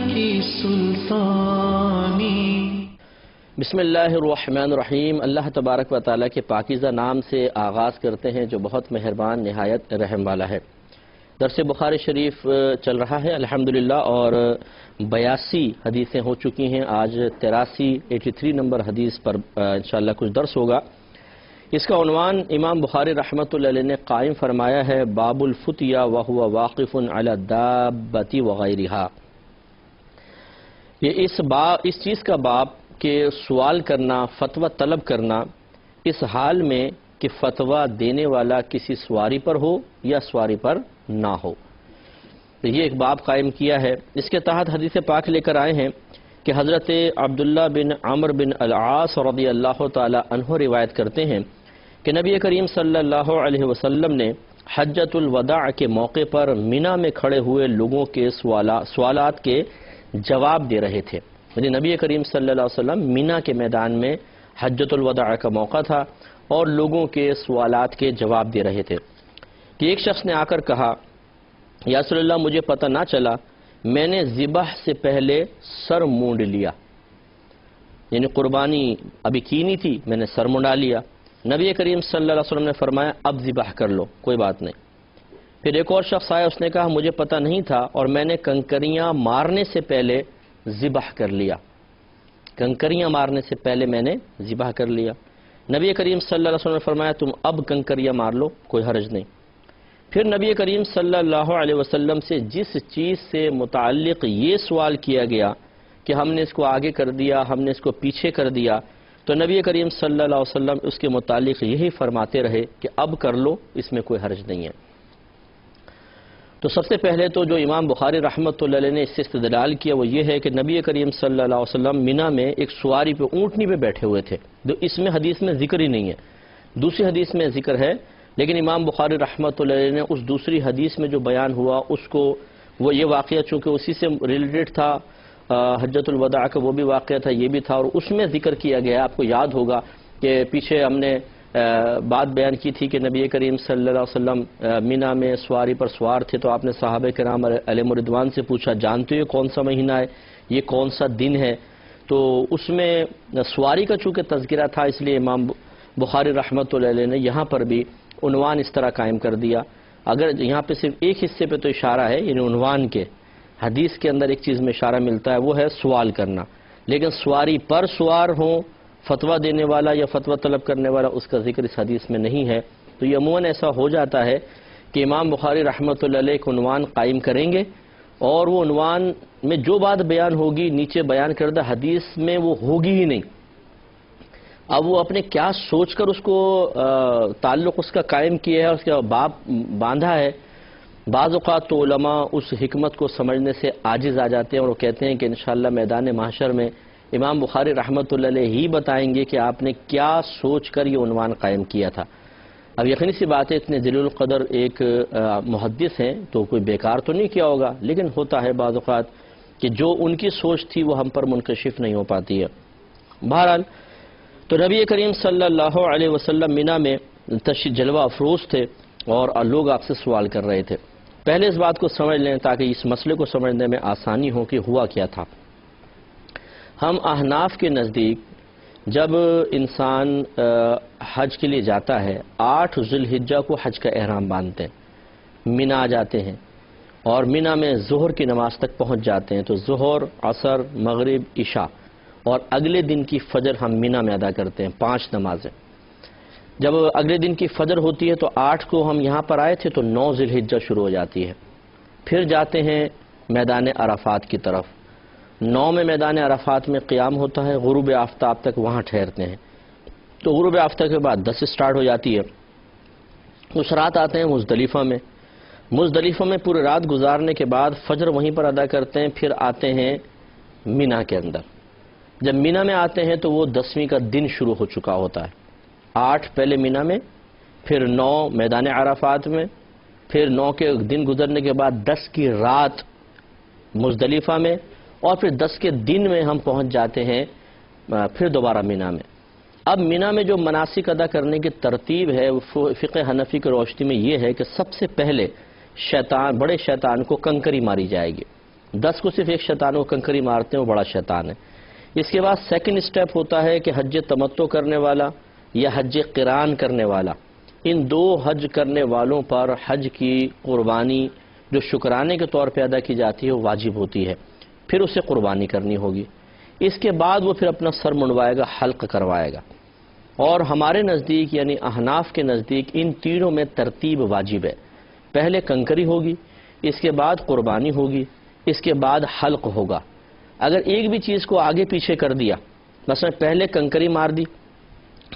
کی سلطانی۔ بسم اللہ الرحمن الرحیم۔ اللہ تبارک و تعالیٰ کے پاکیزہ نام سے آغاز کرتے ہیں جو بہت مہربان نہایت رحم والا ہے۔ درس بخاری شریف چل رہا ہے الحمدللہ، اور 82 حدیثیں ہو چکی ہیں۔ آج 83 نمبر حدیث پر انشاءاللہ کچھ درس ہوگا۔ اس کا عنوان امام بخاری رحمۃ اللہ علیہ نے قائم فرمایا ہے باب الفتیا وہو واقف علی الدابۃ وغیرہا۔ یہ اس چیز کا باب کہ سوال کرنا، فتویٰ طلب کرنا اس حال میں کہ فتویٰ دینے والا کسی سواری پر ہو یا سواری پر نہ ہو، تو یہ ایک باب قائم کیا ہے۔ اس کے تحت حدیث پاک لے کر آئے ہیں کہ حضرت عبداللہ بن عمرو بن العاص رضی اللہ تعالی عنہ روایت کرتے ہیں کہ نبی کریم صلی اللہ علیہ وسلم نے حجۃ الوداع کے موقع پر مینا میں کھڑے ہوئے لوگوں کے سوالات کے جواب دے رہے تھے۔ یعنی نبی کریم صلی اللہ علیہ وسلم مینا کے میدان میں حجۃ الوداع کا موقع تھا اور لوگوں کے سوالات کے جواب دے رہے تھے کہ ایک شخص نے آ کر کہا یا رسول اللہ مجھے پتہ نہ چلا، میں نے ذبح سے پہلے سر مونڈ لیا، یعنی قربانی ابھی کی نہیں تھی، میں نے سر منڈا لیا۔ نبی کریم صلی اللہ علیہ وسلم نے فرمایا اب ذبح کر لو، کوئی بات نہیں۔ پھر ایک اور شخص آیا، اس نے کہا مجھے پتہ نہیں تھا اور میں نے کنکریاں مارنے سے پہلے ذبح کر لیا، کنکریاں مارنے سے پہلے میں نے ذبح کر لیا۔ نبی کریم صلی اللہ علیہ وسلم نے فرمایا تم اب کنکریاں مار لو، کوئی حرج نہیں۔ پھر نبی کریم صلی اللہ علیہ وسلم سے جس چیز سے متعلق یہ سوال کیا گیا کہ ہم نے اس کو آگے کر دیا، ہم نے اس کو پیچھے کر دیا، تو نبی کریم صلی اللہ علیہ وسلم اس کے متعلق یہی فرماتے رہے کہ اب کر لو، اس میں کوئی حرج نہیں ہے۔ تو سب سے پہلے تو جو امام بخاری رحمۃ اللہ علیہ نے اس سے استدلال کیا وہ یہ ہے کہ نبی کریم صلی اللہ علیہ وسلم مینا میں ایک سواری پہ، اونٹنی پہ بیٹھے ہوئے تھے، جو اس میں حدیث میں ذکر ہی نہیں ہے، دوسری حدیث میں ذکر ہے، لیکن امام بخاری رحمۃ اللہ علیہ نے اس دوسری حدیث میں جو بیان ہوا اس کو، وہ یہ واقعہ چونکہ اسی سے ریلیٹڈ تھا، حجۃ الوداع کا وہ بھی واقعہ تھا، یہ بھی تھا، اور اس میں ذکر کیا گیا ہے۔ آپ کو یاد ہوگا کہ پیچھے ہم نے بات بیان کی تھی کہ نبی کریم صلی اللہ علیہ وسلم مینا میں سواری پر سوار تھے، تو آپ نے صحابہ کرام علیہم رضوان سے پوچھا جانتے ہو یہ کون سا مہینہ ہے، یہ کون سا دن ہے؟ تو اس میں سواری کا چونکہ تذکرہ تھا، اس لیے امام بخاری رحمۃ اللہ علیہ نے یہاں پر بھی عنوان اس طرح قائم کر دیا۔ اگر یہاں پہ صرف ایک حصے پہ تو اشارہ ہے، یعنی عنوان کے حدیث کے اندر ایک چیز میں اشارہ ملتا ہے، وہ ہے سوال کرنا، لیکن سواری پر سوار ہوں، فتویٰ دینے والا یا فتویٰ طلب کرنے والا، اس کا ذکر اس حدیث میں نہیں ہے۔ تو یہ عموماً ایسا ہو جاتا ہے کہ امام بخاری رحمۃ اللہ علیہ ایک عنوان قائم کریں گے اور وہ عنوان میں جو بات بیان ہوگی نیچے بیان کردہ حدیث میں وہ ہوگی ہی نہیں۔ اب وہ اپنے کیا سوچ کر اس کو تعلق اس کا قائم کیا ہے، اس کا باب باندھا ہے۔ بعض اوقات تو علماء اس حکمت کو سمجھنے سے عاجز آ جاتے ہیں اور وہ کہتے ہیں کہ انشاءاللہ میدان محشر میں امام بخاری رحمۃ اللہ علیہ ہی بتائیں گے کہ آپ نے کیا سوچ کر یہ عنوان قائم کیا تھا۔ اب یقینی سی بات ہے اتنے جلیل القدر ایک محدث ہیں تو کوئی بیکار تو نہیں کیا ہوگا، لیکن ہوتا ہے بعض اوقات کہ جو ان کی سوچ تھی وہ ہم پر منکشف نہیں ہو پاتی ہے۔ بہرحال تو نبی کریم صلی اللہ علیہ وسلم مینا میں جلوہ افروز تھے اور لوگ آپ سے سوال کر رہے تھے۔ پہلے اس بات کو سمجھ لیں تاکہ اس مسئلے کو سمجھنے میں آسانی ہو کہ ہوا کیا تھا۔ ہم احناف کے نزدیک جب انسان حج کے لیے جاتا ہے، 8 ذی الحجہ کو حج کا احرام باندھتے ہیں، مینا جاتے ہیں اور مینا میں ظہر کی نماز تک پہنچ جاتے ہیں، تو ظہر، عصر، مغرب، عشاء، اور اگلے دن کی فجر ہم مینا میں ادا کرتے ہیں، 5 نمازیں۔ جب اگلے دن کی فجر ہوتی ہے تو 8 کو ہم یہاں پر آئے تھے تو 9 ذی الحجہ شروع ہو جاتی ہے، پھر جاتے ہیں میدان عرفات کی طرف۔ 9 میں میدان عرفات میں قیام ہوتا ہے، غروب آفتاب تک وہاں ٹھہرتے ہیں، تو غروب آفتاب کے بعد 10 سٹارٹ ہو جاتی ہے۔ اس رات آتے ہیں مزدلفہ میں، مزدلفہ میں پورے رات گزارنے کے بعد فجر وہیں پر ادا کرتے ہیں، پھر آتے ہیں مینا کے اندر۔ جب مینا میں آتے ہیں تو وہ 10ویں کا دن شروع ہو چکا ہوتا ہے، 8 پہلے مینا میں، پھر 9 میدان عرفات میں، پھر 9 کے دن گزرنے کے بعد 10 کی رات مزدلفہ میں، اور پھر 10 کے دن میں ہم پہنچ جاتے ہیں پھر دوبارہ مینا میں۔ اب مینا میں جو مناسک ادا کرنے کی ترتیب ہے فقہ حنفی کی روشنی میں یہ ہے کہ سب سے پہلے بڑے شیطان کو کنکری ماری جائے گی، 10 کو صرف ایک شیطان کو کنکری مارتے ہیں، وہ بڑا شیطان ہے۔ اس کے بعد سیکنڈ سٹیپ ہوتا ہے کہ حج تمتع کرنے والا یا حج قران کرنے والا، ان دو حج کرنے والوں پر حج کی قربانی جو شکرانے کے طور پہ ادا کی جاتی ہے وہ واجب ہوتی ہے، پھر اسے قربانی کرنی ہوگی۔ اس کے بعد وہ پھر اپنا سر منڈوائے گا، حلق کروائے گا۔ اور ہمارے نزدیک یعنی احناف کے نزدیک ان تینوں میں ترتیب واجب ہے، پہلے کنکری ہوگی، اس کے بعد قربانی ہوگی، اس کے بعد حلق ہوگا۔ اگر ایک بھی چیز کو آگے پیچھے کر دیا، مثلا پہلے کنکری مار دی،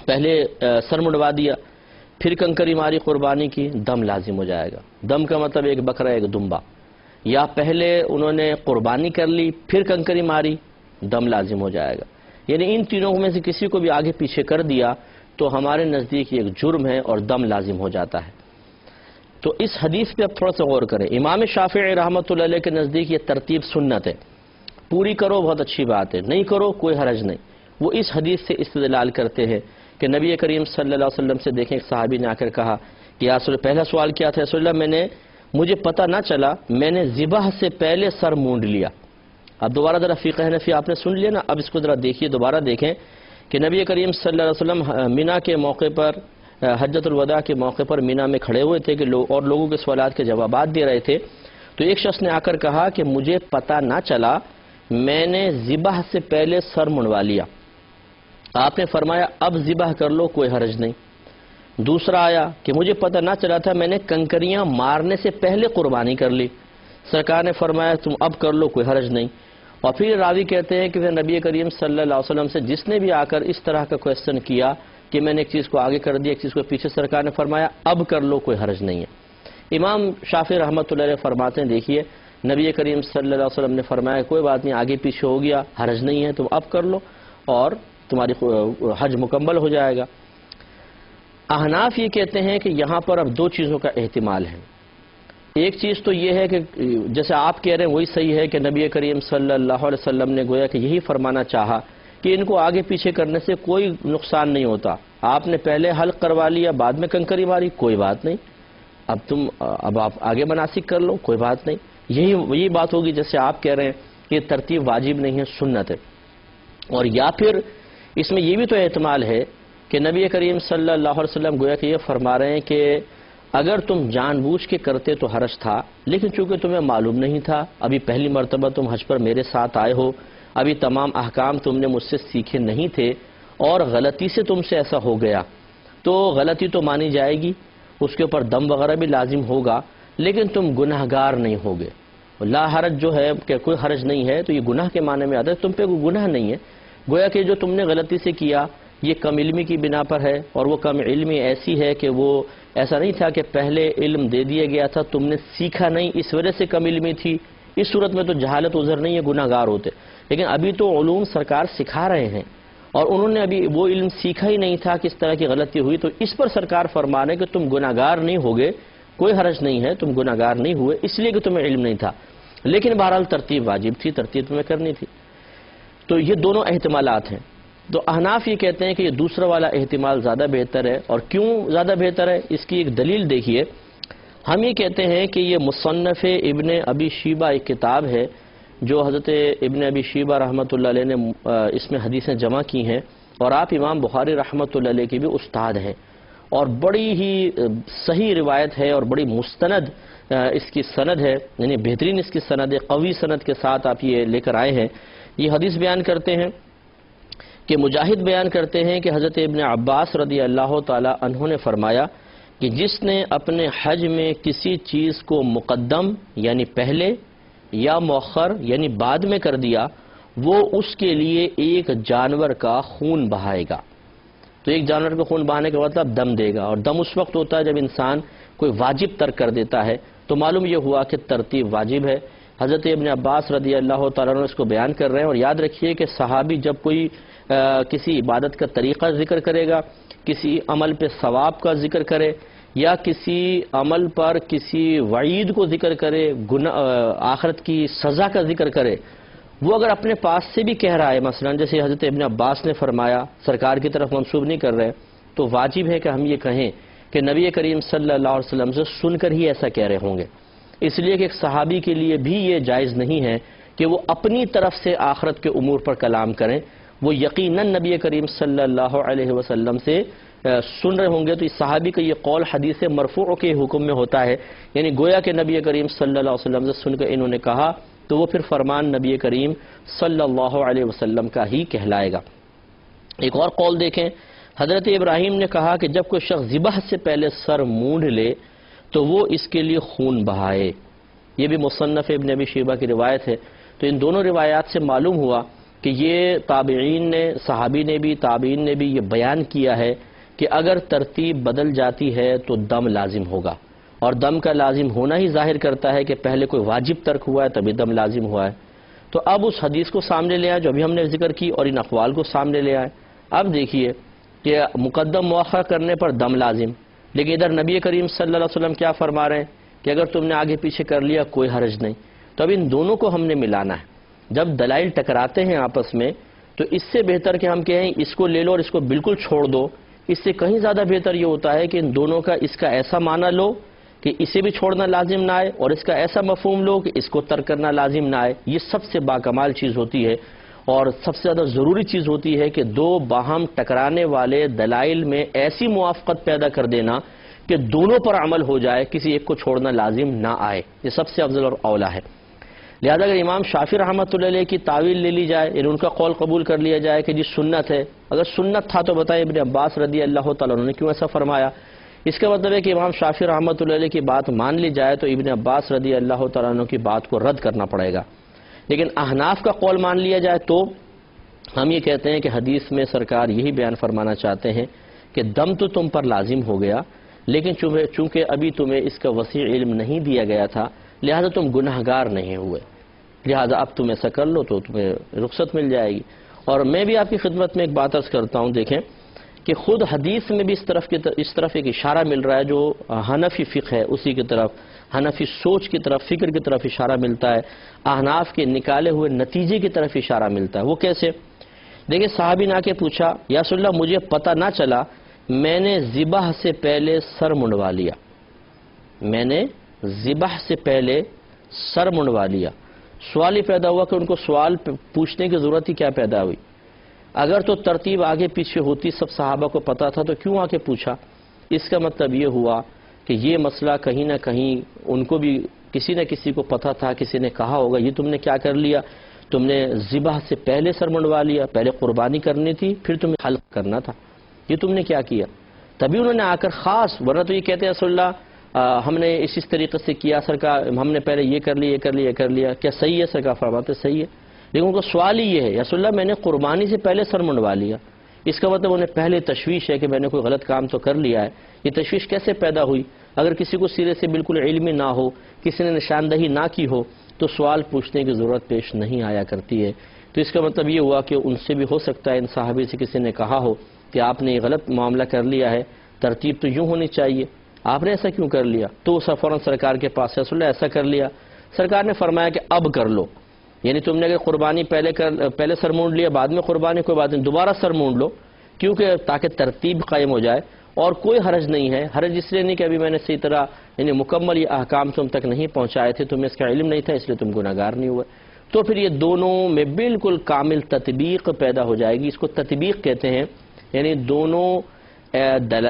پہلے سر منڈوا دیا، پھر کنکری ماری قربانی کی، دم لازم ہو جائے گا۔ دم کا مطلب ایک بکرا ایک دمبا، یا پہلے انہوں نے قربانی کر لی پھر کنکری ماری، دم لازم ہو جائے گا۔ یعنی ان تینوں میں سے کسی کو بھی آگے پیچھے کر دیا تو ہمارے نزدیک یہ ایک جرم ہے اور دم لازم ہو جاتا ہے۔ تو اس حدیث پہ اب تھوڑا سا غور کریں۔ امام شافعی رحمۃ اللہ علیہ کے نزدیک یہ ترتیب سنت ہے، پوری کرو بہت اچھی بات ہے، نہیں کرو کوئی حرج نہیں۔ وہ اس حدیث سے استدلال کرتے ہیں کہ نبی کریم صلی اللہ علیہ وسلم سے دیکھیں ایک صحابی نے آ کر کہا کہ یا رسول اللہ، پہلا سوال کیا تھا؟ رسول اللہ مجھے پتہ نہ چلا، میں نے ذبح سے پہلے سر مونڈ لیا۔ اب دوبارہ ذرا فقہ حنفی آپ نے سن لیا نا، اب اس کو ذرا دیکھیے، دوبارہ دیکھیں کہ نبی کریم صلی اللہ علیہ وسلم مینا کے موقع پر، حجۃ الوداع کے موقع پر مینا میں کھڑے ہوئے تھے کہ اور لوگوں کے سوالات کے جوابات دے رہے تھے، تو ایک شخص نے آ کر کہا کہ مجھے پتہ نہ چلا، میں نے ذبح سے پہلے سر منڈوا لیا۔ آپ نے فرمایا اب ذبح کر لو کوئی حرج نہیں۔ دوسرا آیا کہ مجھے پتہ نہ چلا تھا، میں نے کنکریاں مارنے سے پہلے قربانی کر لی، سرکار نے فرمایا تم اب کر لو کوئی حرج نہیں۔ اور پھر راوی کہتے ہیں کہ پھر نبی کریم صلی اللہ علیہ وسلم سے جس نے بھی آ کر اس طرح کا کویسچن کیا کہ میں نے ایک چیز کو آگے کر دیا ایک چیز کو پیچھے، سرکار نے فرمایا اب کر لو کوئی حرج نہیں ہے۔ امام شافعی رحمۃ اللہ علیہ فرماتے ہیں دیکھیے نبی کریم صلی اللہ علیہ وسلم نے فرمایا کوئی بات نہیں، آگے پیچھے ہو گیا حرج نہیں ہے، تم اب کر لو اور تمہاری حج مکمل ہو جائے گا۔ احناف یہ کہتے ہیں کہ یہاں پر اب دو چیزوں کا احتمال ہے۔ ایک چیز تو یہ ہے کہ جیسے آپ کہہ رہے ہیں وہی صحیح ہے کہ نبی کریم صلی اللہ علیہ وسلم نے گویا کہ یہی فرمانا چاہا کہ ان کو آگے پیچھے کرنے سے کوئی نقصان نہیں ہوتا، آپ نے پہلے حلق کروا لیا بعد میں کنکری ماری کوئی بات نہیں، اب آپ آگے مناسک کر لو کوئی بات نہیں۔ یہی بات ہوگی جیسے آپ کہہ رہے ہیں کہ ترتیب واجب نہیں ہے، سنت ہے۔ اور یا پھر اس میں یہ بھی تو احتمال ہے کہ نبی کریم صلی اللہ علیہ وسلم گویا کہ یہ فرما رہے ہیں کہ اگر تم جان بوجھ کے کرتے تو حرج تھا، لیکن چونکہ تمہیں معلوم نہیں تھا، ابھی پہلی مرتبہ تم حج پر میرے ساتھ آئے ہو، ابھی تمام احکام تم نے مجھ سے سیکھے نہیں تھے اور غلطی سے تم سے ایسا ہو گیا، تو غلطی تو مانی جائے گی، اس کے اوپر دم وغیرہ بھی لازم ہوگا، لیکن تم گناہگار نہیں ہوگے۔ لا حرج جو ہے کہ کوئی حرج نہیں ہے، تو یہ گناہ کے معنی میں آتا ہے، تم پہ کوئی گناہ نہیں ہے، گویا کہ جو تم نے غلطی سے کیا یہ کم علمی کی بنا پر ہے، اور وہ کم علمی ایسی ہے کہ وہ ایسا نہیں تھا کہ پہلے علم دے دیا گیا تھا تم نے سیکھا نہیں اس وجہ سے کم علمی تھی، اس صورت میں تو جہالت عذر نہیں ہے، گناہ گار ہوتے، لیکن ابھی تو علوم سرکار سکھا رہے ہیں اور انہوں نے ابھی وہ علم سیکھا ہی نہیں تھا کہ اس طرح کی غلطی ہوئی، تو اس پر سرکار فرما رہے کہ تم گناہ گار نہیں ہوگے، کوئی حرج نہیں ہے، تم گناہ گار نہیں ہوئے اس لیے کہ تمہیں علم نہیں تھا، لیکن بہرحال ترتیب واجب تھی، ترتیب تمہیں کرنی تھی۔ تو یہ دونوں احتمالات ہیں۔ تو احناف یہ کہتے ہیں کہ یہ دوسرا والا احتمال زیادہ بہتر ہے، اور کیوں زیادہ بہتر ہے اس کی ایک دلیل دیکھیے۔ ہم یہ کہتے ہیں کہ یہ مصنف ابن ابی شیبہ ایک کتاب ہے جو حضرت ابن ابی شیبہ رحمۃ اللہ علیہ نے اس میں حدیثیں جمع کی ہیں، اور آپ امام بخاری رحمۃ اللہ علیہ کے بھی استاد ہیں، اور بڑی ہی صحیح روایت ہے اور بڑی مستند اس کی سند ہے، یعنی بہترین اس کی سند ہے، قوی سند کے ساتھ آپ یہ لے کر آئے ہیں۔ یہ حدیث بیان کرتے ہیں کہ مجاہد بیان کرتے ہیں کہ حضرت ابن عباس رضی اللہ تعالی عنہ نے فرمایا کہ جس نے اپنے حج میں کسی چیز کو مقدم یعنی پہلے یا مؤخر یعنی بعد میں کر دیا، وہ اس کے لیے ایک جانور کا خون بہائے گا۔ تو ایک جانور کا خون بہانے کا مطلب دم دے گا، اور دم اس وقت ہوتا ہے جب انسان کوئی واجب ترک کر دیتا ہے، تو معلوم یہ ہوا کہ ترتیب واجب ہے۔ حضرت ابن عباس رضی اللہ تعالیٰ عنہ اس کو بیان کر رہے ہیں، اور یاد رکھیے کہ صحابی جب کوئی کسی عبادت کا طریقہ ذکر کرے گا، کسی عمل پہ ثواب کا ذکر کرے، یا کسی عمل پر کسی وعید کو ذکر کرے، آخرت کی سزا کا ذکر کرے، وہ اگر اپنے پاس سے بھی کہہ رہا ہے، مثلا جیسے حضرت ابن عباس نے فرمایا، سرکار کی طرف منسوب نہیں کر رہے، تو واجب ہے کہ ہم یہ کہیں کہ نبی کریم صلی اللہ علیہ وسلم سے سن کر ہی ایسا کہہ رہے ہوں گے۔ اس لیے کہ ایک صحابی کے لیے بھی یہ جائز نہیں ہے کہ وہ اپنی طرف سے آخرت کے امور پر کلام کریں. وہ یقیناً نبی کریم صلی اللہ علیہ وسلم سے سن رہے ہوں گے. تو اس صحابی کا یہ قول حدیث مرفوع کے حکم میں ہوتا ہے، یعنی گویا کہ نبی کریم صلی اللہ علیہ وسلم سے سن کر انہوں نے کہا تو وہ پھر فرمان نبی کریم صلی اللہ علیہ وسلم کا ہی کہلائے گا. ایک اور قول دیکھیں، حضرت ابراہیم نے کہا کہ جب کوئی شخص ذبح سے پہلے سر مونڈ لے تو وہ اس کے لیے خون بہائے. یہ بھی مصنف ابن ابی شیبہ کی روایت ہے. تو ان دونوں روایات سے معلوم ہوا کہ یہ تابعین نے، صحابی نے بھی، تابعین نے بھی یہ بیان کیا ہے کہ اگر ترتیب بدل جاتی ہے تو دم لازم ہوگا، اور دم کا لازم ہونا ہی ظاہر کرتا ہے کہ پہلے کوئی واجب ترک ہوا ہے تبھی دم لازم ہوا ہے. تو اب اس حدیث کو سامنے لے آئے جو ابھی ہم نے ذکر کی، اور ان اقوال کو سامنے لے آئے. اب دیکھیے کہ مقدم مؤخر کرنے پر دم لازم، لیکن ادھر نبی کریم صلی اللہ علیہ وسلم کیا فرما رہے ہیں کہ اگر تم نے آگے پیچھے کر لیا کوئی حرج نہیں. تو اب ان دونوں کو ہم نے ملانا ہے. جب دلائل ٹکراتے ہیں آپس میں تو اس سے بہتر کہ ہم کہیں اس کو لے لو اور اس کو بالکل چھوڑ دو، اس سے کہیں زیادہ بہتر یہ ہوتا ہے کہ ان دونوں کا اس کا ایسا معنی لو کہ اسے بھی چھوڑنا لازم نہ آئے، اور اس کا ایسا مفہوم لو کہ اس کو ترک کرنا لازم نہ آئے. یہ سب سے باکمال چیز ہوتی ہے اور سب سے زیادہ ضروری چیز ہوتی ہے کہ دو باہم ٹکرانے والے دلائل میں ایسی موافقت پیدا کر دینا کہ دونوں پر عمل ہو جائے، کسی ایک کو چھوڑنا لازم نہ آئے. یہ سب سے افضل اور اولیٰ ہے. لہذا اگر امام شافعی رحمۃ اللہ علیہ کی تعویل لے لی جائے، یعنی ان کا قول قبول کر لیا جائے کہ جی سنت ہے، اگر سنت تھا تو بتائیں ابن عباس رضی اللہ تعالیٰ عنہ نے کیوں ایسا فرمایا؟ اس کا مطلب ہے کہ امام شافعی رحمۃ اللہ علیہ کی بات مان لی جائے تو ابن عباس رضی اللہ تعالیٰ عنہ کی بات کو رد کرنا پڑے گا. لیکن احناف کا قول مان لیا جائے تو ہم یہ کہتے ہیں کہ حدیث میں سرکار یہی بیان فرمانا چاہتے ہیں کہ دم تو تم پر لازم ہو گیا، لیکن چونکہ ابھی تمہیں اس کا وسیع علم نہیں دیا گیا تھا لہذا تم گناہگار نہیں ہوئے، لہذا اب تم ایسا کر لو تو تمہیں رخصت مل جائے گی. اور میں بھی آپ کی خدمت میں ایک بات عرض کرتا ہوں، دیکھیں کہ خود حدیث میں بھی اس طرف ایک اشارہ مل رہا ہے جو حنفی فقہ ہے اسی کی طرف، حنفی سوچ کی طرف، فکر کی طرف اشارہ ملتا ہے، احناف کے نکالے ہوئے نتیجے کی طرف اشارہ ملتا ہے. وہ کیسے؟ دیکھیں صحابی نے آ کے پوچھا یا رسول اللہ مجھے پتہ نہ چلا، میں نے ذبح سے پہلے سر منڈوا لیا، میں نے ذبح سے پہلے سر منڈوا لیا. سوال ہی پیدا ہوا کہ ان کو سوال پوچھنے کی ضرورت ہی کیا پیدا ہوئی؟ اگر تو ترتیب آگے پیچھے ہوتی، سب صحابہ کو پتا تھا تو کیوں آ کے پوچھا؟ اس کا مطلب یہ ہوا کہ یہ مسئلہ کہیں نہ کہیں ان کو بھی کسی نہ کسی کو پتا تھا، کسی نے کہا ہوگا یہ تم نے کیا کر لیا، تم نے ذبح سے پہلے سر منڈوا لیا، پہلے قربانی کرنی تھی پھر تمہیں حلق کرنا تھا، یہ تم نے کیا کیا؟ تبھی انہوں نے آ کر خاص، ورنہ تو یہ کہتے ہیں رسول اللہ ہم نے اس طریقے سے کیا سرکار، ہم نے پہلے یہ کر لیا یہ کر لیا یہ کر لیا، کیا صحیح ہے؟ سرکار فرماتے صحیح ہے. لیکن ان کو سوال ہی یہ ہے یا رسول اللہ میں نے قربانی سے پہلے سر منڈوا لیا. اس کا مطلب انہیں پہلے تشویش ہے کہ میں نے کوئی غلط کام تو کر لیا ہے. یہ تشویش کیسے پیدا ہوئی؟ اگر کسی کو سرے سے بالکل علم نہ ہو، کسی نے نشاندہی نہ کی ہو تو سوال پوچھنے کی ضرورت پیش نہیں آیا کرتی ہے. تو اس کا مطلب یہ ہوا کہ ان سے بھی ہو سکتا ہے ان صحابی سے کسی نے کہا ہو کہ آپ نے یہ غلط معاملہ کر لیا ہے، ترتیب تو یوں ہونی چاہیے، آپ نے ایسا کیوں کر لیا؟ تو فوراً سرکار کے پاس رسول اللہ ایسا کر لیا. سرکار نے فرمایا کہ اب کر لو، یعنی تم نے اگر قربانی پہلے سر مونڈ لیا بعد میں قربانی کوئی بات نہیں، دوبارہ سر مونڈ لو، کیونکہ تاکہ ترتیب قائم ہو جائے. اور کوئی حرج نہیں ہے، حرج اس لیے نہیں کہ ابھی میں نے صحیح طرح یعنی مکمل یہ احکام تم تک نہیں پہنچائے تھے، تمہیں اس کا علم نہیں تھا اس لیے تم گناہگار نہیں ہوئے. تو پھر یہ دونوں میں بالکل کامل تطبیق پیدا ہو جائے گی. اس کو تطبیق کہتے ہیں، یعنی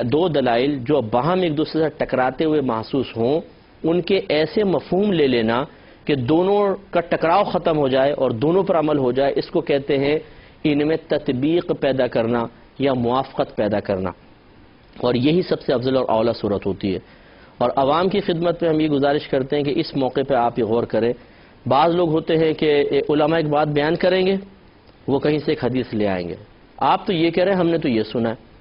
دو دلائل جو باہم ایک دوسرے سے ٹکراتے ہوئے محسوس ہوں ان کے ایسے مفہوم لے لینا کہ دونوں کا ٹکراؤ ختم ہو جائے اور دونوں پر عمل ہو جائے، اس کو کہتے ہیں ان میں تطبیق پیدا کرنا یا موافقت پیدا کرنا. اور یہی سب سے افضل اور اولیٰ صورت ہوتی ہے. اور عوام کی خدمت میں ہم یہ گزارش کرتے ہیں کہ اس موقع پہ آپ یہ غور کریں، بعض لوگ ہوتے ہیں کہ علماء ایک بات بیان کریں گے، وہ کہیں سے ایک حدیث لے آئیں گے، آپ تو یہ کہہ رہے ہیں ہم نے تو یہ سنا ہے.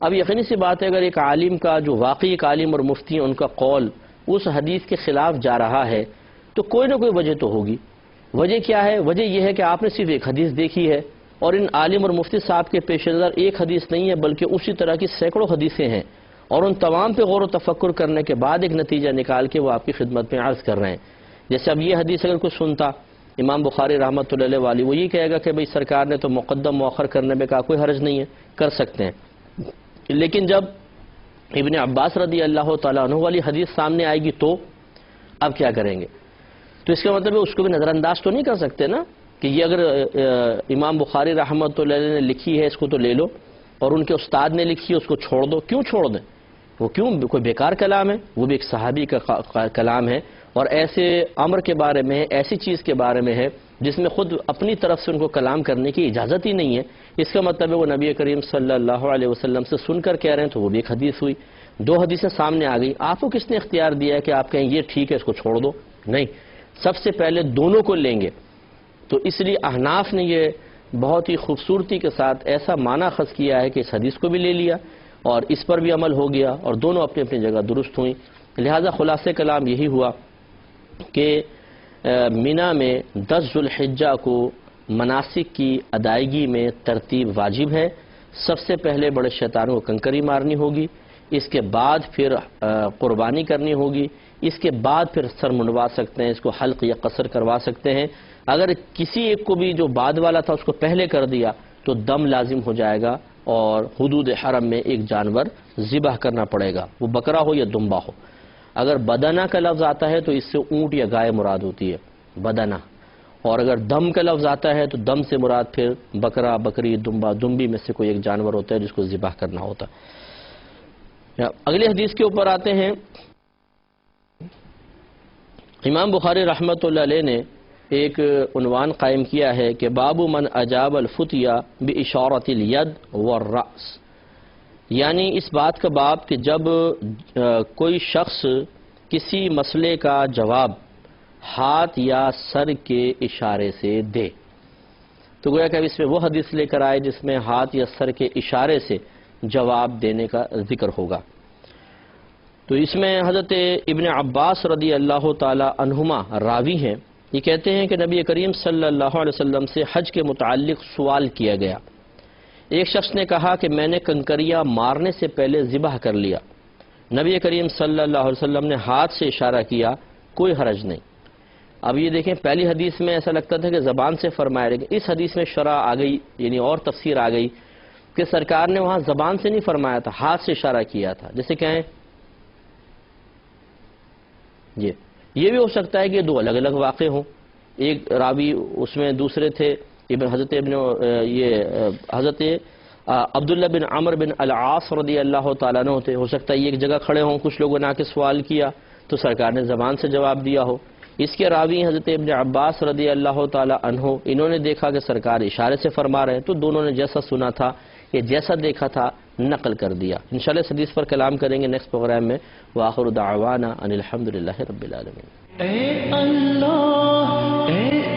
اب یقینی سی بات ہے اگر ایک عالم کا جو واقعی ایک عالم اور مفتی ہے ان کا قول اس حدیث کے خلاف جا رہا ہے تو کوئی نہ کوئی وجہ تو ہوگی. وجہ کیا ہے؟ وجہ یہ ہے کہ آپ نے صرف ایک حدیث دیکھی ہے اور ان عالم اور مفتی صاحب کے پیش نظر ایک حدیث نہیں ہے بلکہ اسی طرح کی سینکڑوں حدیثیں ہیں، اور ان تمام پہ غور و تفکر کرنے کے بعد ایک نتیجہ نکال کے وہ آپ کی خدمت میں عرض کر رہے ہیں. جیسے اب یہ حدیث اگر کوئی سنتا امام بخاری رحمۃ اللہ علیہ والی، وہ یہ کہے گا کہ بھئی سرکار نے تو مقدم مؤخر کرنے میں کہا، کوئی حرج نہیں ہے، کر سکتے ہیں. لیکن جب ابن عباس رضی اللہ تعالیٰ عنہ والی حدیث سامنے آئے گی تو اب کیا کریں گے؟ تو اس کا مطلب ہے اس کو بھی نظر انداز تو نہیں کر سکتے نا کہ یہ اگر امام بخاری رحمۃ اللہ علیہ نے لکھی ہے اس کو تو لے لو، اور ان کے استاد نے لکھی ہے اس کو چھوڑ دو. کیوں چھوڑ دیں؟ وہ کیوں کوئی بیکار کلام ہے؟ وہ بھی ایک صحابی کا کلام ہے، اور ایسے امر کے بارے میں ہے، ایسی چیز کے بارے میں ہے جس میں خود اپنی طرف سے ان کو کلام کرنے کی اجازت ہی نہیں ہے. اس کا مطلب ہے وہ نبی کریم صلی اللہ علیہ وسلم سے سن کر کہہ رہے ہیں، تو وہ بھی ایک حدیث ہوئی. دو حدیثیں سامنے آ گئی، آپ کو کس نے اختیار دیا ہے کہ آپ کہیں یہ ٹھیک ہے اس کو چھوڑ دو؟ نہیں، سب سے پہلے دونوں کو لیں گے. تو اس لیے احناف نے یہ بہت ہی خوبصورتی کے ساتھ ایسا معنی خاص کیا ہے کہ اس حدیث کو بھی لے لیا اور اس پر بھی عمل ہو گیا، اور دونوں اپنی اپنی جگہ درست ہوئیں. لہذا خلاصہ کلام یہی ہوا کہ مینا میں 10 ذوالحجہ کو مناسک کی ادائیگی میں ترتیب واجب ہے. سب سے پہلے بڑے شیطانوں کو کنکری مارنی ہوگی، اس کے بعد پھر قربانی کرنی ہوگی، اس کے بعد پھر سر منڈوا سکتے ہیں، اس کو حلق یا قصر کروا سکتے ہیں. اگر کسی ایک کو بھی جو بعد والا تھا اس کو پہلے کر دیا تو دم لازم ہو جائے گا، اور حدود حرم میں ایک جانور ذبح کرنا پڑے گا، وہ بکرا ہو یا دمبا ہو. اگر بدنہ کا لفظ آتا ہے تو اس سے اونٹ یا گائے مراد ہوتی ہے، بدنہ. اور اگر دم کا لفظ آتا ہے تو دم سے مراد پھر بکرا، بکری، دمبا، دمبی میں سے کوئی ایک جانور ہوتا ہے جس کو ذبح کرنا ہوتا ہے. اگلی حدیث کے اوپر آتے ہیں. امام بخاری رحمۃ اللہ علیہ نے ایک عنوان قائم کیا ہے کہ باب من اجاب الفتیہ باشارۃ الید والراس، یعنی اس بات کا باب کہ جب کوئی شخص کسی مسئلے کا جواب ہاتھ یا سر کے اشارے سے دے. تو گویا کہ اب اس میں وہ حدیث لے کر آئے جس میں ہاتھ یا سر کے اشارے سے جواب دینے کا ذکر ہوگا. تو اس میں حضرت ابن عباس رضی اللہ تعالی عنہما راوی ہیں. یہ کہتے ہیں کہ نبی کریم صلی اللہ علیہ وسلم سے حج کے متعلق سوال کیا گیا. ایک شخص نے کہا کہ میں نے کنکریاں مارنے سے پہلے ذبح کر لیا. نبی کریم صلی اللہ علیہ وسلم نے ہاتھ سے اشارہ کیا، کوئی حرج نہیں. اب یہ دیکھیں، پہلی حدیث میں ایسا لگتا تھا کہ زبان سے فرمایا، لیکن اس حدیث میں شرح آ گئی، یعنی اور تفسیر آ گئی کہ سرکار نے وہاں زبان سے نہیں فرمایا تھا، ہاتھ سے اشارہ کیا تھا. جیسے کہیں یہ بھی ہو سکتا ہے کہ دو الگ الگ واقع ہوں. ایک راوی اس میں دوسرے تھے حضرت عبداللہ بن عمر بن العاص رضی اللہ تعالیٰ عنہ تھے. ہو سکتا ہے یہ ایک جگہ کھڑے ہوں، کچھ لوگوں نے آ کے سوال کیا تو سرکار نے زبان سے جواب دیا ہو. اس کے راوی حضرت ابن عباس رضی اللہ تعالیٰ عنہ، انہوں نے دیکھا کہ سرکار اشارے سے فرما رہے ہیں تو دونوں نے جیسا سنا تھا یہ جیسا دیکھا تھا نقل کر دیا. انشاءاللہ اس حدیث پر کلام کریں گے نیکسٹ پروگرام میں. وآخر دعوانا ان الحمدللہ رب العالمین. اے اللہ، اے